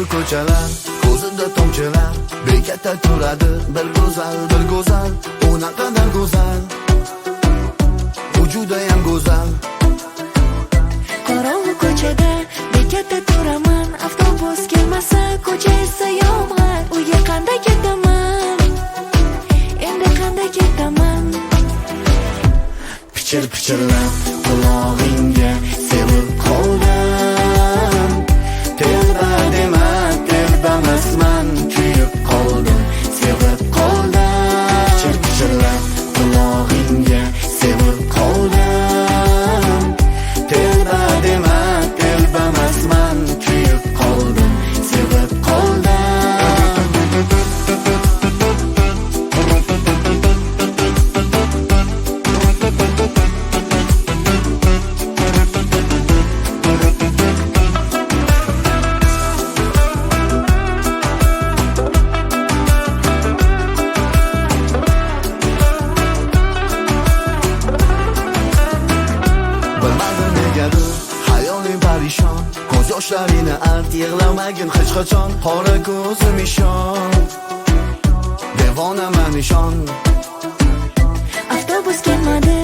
qorong'u ko'chalar, ko'zida tomchilar, bekatda turadi bir go'zal, u naqadar go'zal, u judayam go'zal. Qorong'u ko'chada bekatda turaman, avtobus kelmasa ko'cha esa yomg'ir. Uyga qanday ketaman, endi qanday ketaman? Pichirlab qulog'ingga sevib qoldim. Telba dema, telbamasman, kuyib qoldim, sevib qoldim. Pichirlab qulog'ingga sevib qoldim. Telba dema, telbamasman, kuyib qoldim, sevib qoldim. Bilmadim negadir hayolim parishon, ko'z yoshlarini art, yig'lamagin hech qachon. Qora ko'zim ishon, devonaman ishon. Avtobus kelmadi,